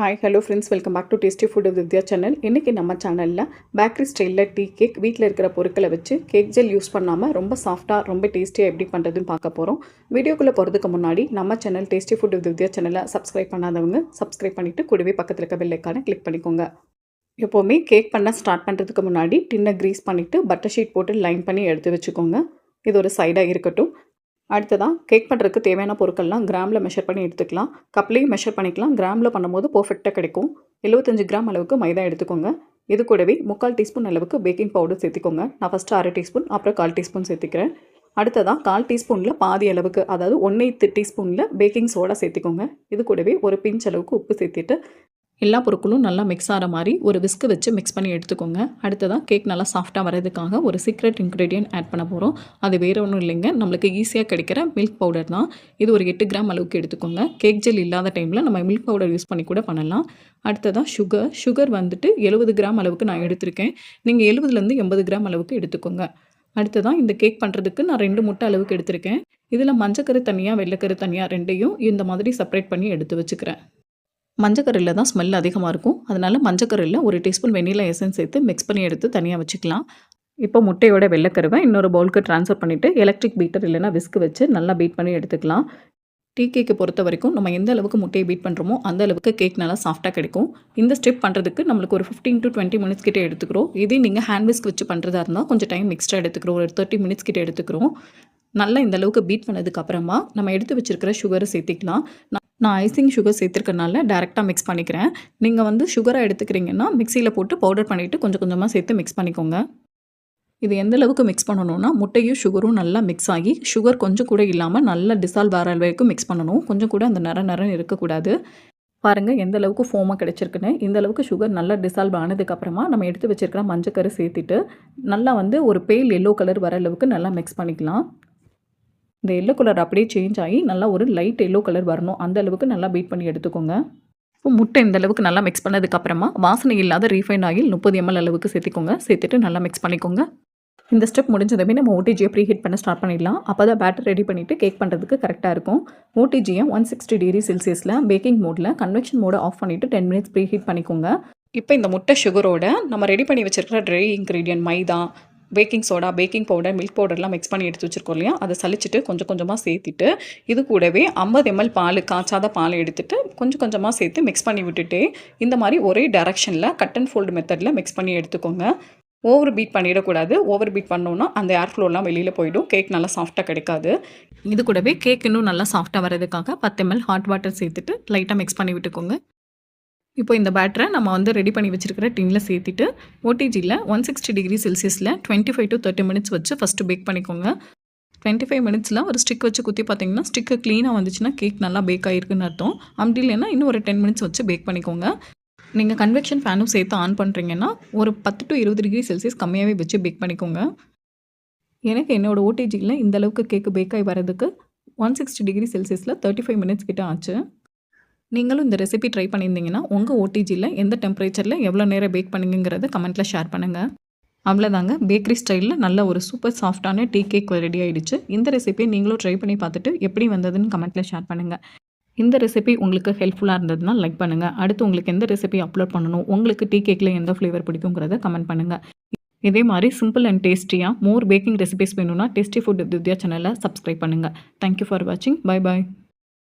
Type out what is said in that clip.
Hi hello friends, welcome back to tasty food with Vidya channel. இன்றைக்கி நம்ம சேனலில் bakery ஸ்டைலில் டீ கேக் வீட்டில் இருக்கிற பொருட்களை வச்சு கேக் ஜெல் யூஸ் பண்ணாமல் ரொம்ப சாஃப்டாக ரொம்ப டேஸ்டியாக எப்படி பண்ணுறதுன்னு பார்க்க போகிறோம். வீடியோக்குள்ளே போகிறதுக்கு முன்னாடி நம்ம சேனல் டேஸ்டி ஃபுட் வித் வித்யா சேனலை சப்ஸ்கிரைப் பண்ணாதவங்க சப்ஸ்கிரைப் பண்ணிவிட்டு கூடவே பக்கத்தில் இருக்க பெல் ஐக்கானை கிளிக் பண்ணிக்கோங்க. எப்போவுமே கேக் பண்ண ஸ்டார்ட் பண்ணுறதுக்கு முன்னாடி டின்னை க்ரீஸ் பண்ணிவிட்டு பட்டர் ஷீட் போட்டு லைன் பண்ணி எடுத்து வச்சுக்கோங்க. இது ஒரு சைடாக இருக்கட்டும். அடுத்ததாக கேக் பண்ணுறதுக்கு தேவையான பொருட்கள்லாம் கிராமில் மெஷர் பண்ணி எடுத்துக்கலாம். கப்லேயும் மெஷர் பண்ணிக்கலாம். கிராமில் பண்ணும்போது பர்ஃபெக்டாக கிடைக்கும். 75 கிராம் அளவுக்கு மைதா எடுத்துக்கோங்க. இது கூடவே 3/4 டீஸ்பூன் அளவுக்கு பேக்கிங் பவுடர் சேர்த்துக்கோங்க. நான் ஃபஸ்ட்டு 1/2 டீஸ்பூன் அப்புறம் 1/4 டீஸ்பூன் சேர்த்துக்கிறேன். அடுத்ததாக 1/4 டீஸ்பூனில் பாதி அளவுக்கு, அதாவது 1/8 டீஸ்பூனில் பேக்கிங் சோடா சேர்த்துக்கோங்க. இது கூடவே ஒரு பிஞ்ச் அளவுக்கு உப்பு சேர்த்துட்டு எல்லா பொருட்களும் நல்லா மிக்ஸ் ஆகிற மாதிரி ஒரு விஸ்கு வச்சு மிக்ஸ் பண்ணி எடுத்துக்கோங்க. அடுத்ததாக கேக் நல்லா சாஃப்டாக வரதுக்காக ஒரு சீக்ரெட் இன்க்ரீடியன்ட் ஆட் பண்ண போகிறோம். அது வேறு ஒன்றும் இல்லைங்க, நம்மளுக்கு ஈஸியாக கிடைக்கிற மில்க் பவுடர் தான். இது ஒரு 8 கிராம் அளவுக்கு எடுத்துக்கோங்க. கேக் ஜெல் இல்லாத டைமில் நம்ம மில்க் பவுடர் யூஸ் பண்ணி கூட பண்ணலாம். அடுத்ததாக சுகர் வந்துட்டு 70 கிராம் அளவுக்கு நான் எடுத்திருக்கேன். நீங்கள் 70லேருந்து 80 கிராம் அளவுக்கு எடுத்துக்கோங்க. அடுத்ததாக இந்த கேக் பண்ணுறதுக்கு நான் 2 முட்டை அளவுக்கு எடுத்திருக்கேன். இதில் மஞ்சக்கரு தனியாக வெள்ளைக்கரு தனியாக ரெண்டையும் இந்த மாதிரி செப்பரேட் பண்ணி எடுத்து வச்சுக்கிறேன். மஞ்சக்கரில் தான் ஸ்மெல் அதிகமாக இருக்கும். அதனால் மஞ்சக்கரில் ஒரு டீஸ்பூன் வெண்ணிலா எசன்ஸ் சேர்த்து மிக்ஸ் பண்ணி எடுத்து தனியாக வச்சுக்கலாம். இப்போ முட்டையோட வெள்ளைக்கருவை இன்னொரு பவுலுக்கு ட்ரான்ஸ்ஃபர் பண்ணிவிட்டு எலக்ட்ரிக் பீட்டர் இல்லைனா விஸ்கு வச்சு நல்லா பீட் பண்ணி எடுத்துக்கலாம். டீ கேக்கை பொறுத்த வரைக்கும் நம்ம எந்த அளவுக்கு முட்டையை பீட் பண்ணுறோமோ அந்த அளவுக்கு கேக் நல்லா சாஃப்டாக கிடைக்கும். இந்த ஸ்டெப் பண்ணுறதுக்கு நம்மளுக்கு ஒரு 15 to 20 மினிட்ஸ் கிட்டே எடுத்துக்கிறோம். இதே நீங்கள் ஹேண்ட் விஸ்க் வச்சு பண்ணுறதா இருந்தால் கொஞ்சம் டைம் எக்ஸ்ட்ரா எடுத்துக்கிறோம். ஒரு 30 மினிட்ஸ் கிட்டே எடுத்துக்கிறோம். நல்லா இந்த அளவுக்கு பீட் பண்ணதுக்கப்புறமா நம்ம எடுத்து வச்சுருக்கிற சுகரை சேர்த்திக்கலாம். நான் ஐசிங் சுகர் சேர்த்துருக்கனால டேரெக்டாக மிக்ஸ் பண்ணிக்கிறேன். நீங்கள் சுகரை எடுத்துக்கிறீங்கன்னா மிக்சியில் போட்டு பவுடர் பண்ணிவிட்டு கொஞ்சம் கொஞ்சமாக சேர்த்து மிக்ஸ் பண்ணிக்கோங்க. இது எந்த அளவுக்கு மிக்ஸ் பண்ணணும்னா முட்டையும் சுகரும் நல்லா மிக்ஸ் ஆகி சுகர் கொஞ்சம் கூட இல்லாமல் நல்லா டிசால்வ் ஆகிற வரைக்கும் மிக்ஸ் பண்ணணும். கொஞ்சம் கூட அந்த நிறம் இருக்கக்கூடாது. பாருங்கள் எந்த அளவுக்கு ஃபோமாக கிடச்சிருக்குன்னு. இந்த அளவுக்கு சுகர் நல்லா டிசால்வ் ஆனதுக்கப்புறமா நம்ம எடுத்து வச்சுருக்கிற மஞ்சக்கரு சேர்த்துட்டு நல்லா ஒரு பேல் எல்லோ கலர் வர அளவுக்கு நல்லா மிக்ஸ் பண்ணிக்கலாம். இந்த எல்லோ கலர் அப்படியே சேஞ்ச் ஆகி நல்லா ஒரு லைட் எல்லோ கலர் வரணும். அந்த அளவுக்கு நல்லா பீட் பண்ணி எடுத்துக்கோங்க. இப்போ முட்டை இந்த அளவுக்கு நல்லா மிக்ஸ் பண்ணதுக்கப்புறமா வாசனை இல்லாத ரீஃபைண்ட் ஆயில் 30 ml அளவுக்கு சேர்த்துக்கோங்க. சேர்த்துட்டு நல்லா மிக்ஸ் பண்ணிக்கோங்க. இந்த ஸ்டெப் முடிஞ்சதுமே நம்ம ஓடிஜியை ப்ரீ ஹீட் பண்ண ஸ்டார்ட் பண்ணிடலாம். அப்போ தான் பேட்டர் ரெடி பண்ணிவிட்டு கேக் பண்ணுறதுக்கு கரெக்டாக இருக்கும். ஓடிஜியை 160 டிகிரி செல்சியஸில் பேக்கிங் மோடில் கன்வெக்ஷன் மோடை ஆஃப் பண்ணிவிட்டு 10 மினிட்ஸ் ப்ரீ ஹீட் பண்ணிக்கோங்க. இப்போ இந்த முட்டை சுகரோட நம்ம ரெடி பண்ணி வச்சுருக்கிற dry ingredient maida, baking soda, baking powder, milk பவுடர்லாம் மிக்ஸ் பண்ணி எடுத்து வச்சுருக்கோம் இல்லையா, அதை சலிச்சிட்டு கொஞ்சம் கொஞ்சமாக சேர்த்துட்டு இது கூடவே 50 ml பால், காய்ச்சாத பால் எடுத்துகிட்டு கொஞ்சம் கொஞ்சமாக சேர்த்து மிக்ஸ் பண்ணி விட்டுட்டு இந்த மாதிரி ஒரே டைரக்ஷனில் கட் அண்ட் ஃபோல்டு மெத்தடில் மிக்ஸ் பண்ணி எடுத்துக்கோங்க. ஓவர் பீட் பண்ணிடக்கூடாது. ஓவர் பீட் பண்ணோன்னா அந்த ஏர் ஃப்ளோலாம் வெளியில் போயிடும். கேக் நல்லா சாஃப்டாக கிடைக்காது. இது கூடவே கேக் இன்னும் நல்லா சாஃப்டாக வரதுக்காக 10 ml ஹாட் வாட்டர் சேர்த்துட்டு லைட்டாக மிக்ஸ் பண்ணி விட்டுக்கோங்க. இப்போ இந்த பேட்டரை நம்ம ரெடி பண்ணி வச்சுருக்கிற டின்னில் சேர்த்துட்டு ஓடிஜியில் 160 டிகிரி செல்சியஸில் 25 to 30 மினிட்ஸ் வச்சு ஃபஸ்ட்டு பேக் பண்ணிக்கோங்க. 25 மினிட்ஸில் ஒரு ஸ்டிக் வச்சு குத்தி பார்த்தீங்கன்னா ஸ்டிக்கு க்ளீனாக வந்துச்சுன்னா கேக் நல்லா பேக் ஆகிருக்குன்னு அர்த்தம். அப்படி இல்லைன்னா இன்னும் ஒரு 10 மினிட்ஸ் வச்சு பேக் பண்ணிக்கோங்க. நீங்கள் கன்வெக்ஷன் ஃபேனும் சேர்த்து ஆன் பண்ணுறீங்கன்னா ஒரு 10 to 20 டிகிரி செல்சியஸ் கம்மியாகவே வச்சு பேக் பண்ணிக்கோங்க. எனக்கு என்னோடய ஓடிஜியில் இந்த அளவுக்கு கேக்கு பேக் ஆகி வரதுக்கு 160 டிகிரி செல்சியஸில் 35 மினிட்ஸ் கிட்ட ஆச்சு. நீங்களும் இந்த ரெசிபி ட்ரை பண்ணியிருந்தீங்கன்னா உங்கள் ஓடிஜியில் எந்த டெம்பரேச்சரில் எவ்வளோ நேரம் பேக் பண்ணுங்கிறத கமெண்ட்டில் ஷேர் பண்ணுங்கள். அவ்வளோதாங்க, பேக்கரி ஸ்டைலில் நல்ல ஒரு சூப்பர் சாஃப்டான டீ கேக் ரெடி ஆகிடுச்சு. இந்த ரெசிபியை நீங்களும் ட்ரை பண்ணி பார்த்துட்டு எப்படி வந்ததுன்னு கமெண்ட்டில் ஷேர் பண்ணுங்கள். இந்த ரெசிபி உங்களுக்கு ஹெல்ப்ஃபுல்லாக இருந்ததுன்னா லைக் பண்ணுங்கள். அடுத்து உங்களுக்கு எந்த ரெசிபி அப்லோட் பண்ணணும், உங்களுக்கு டீ கேக்கில் எந்த ஃப்ளேவர் பிடிக்குங்கிறத கமெண்ட் பண்ணுங்கள். இதே மாதிரி சிம்பிள் அண்ட் டேஸ்டியாக மோர் பேக்கிங் ரெசிபிஸ் வேணும்னா டேஸ்டி ஃபுட் வித் வித்யா சேனலை சப்ஸ்கிரைப் பண்ணுங்கள். தேங்க்யூ ஃபார் வாட்சிங். Bye bye.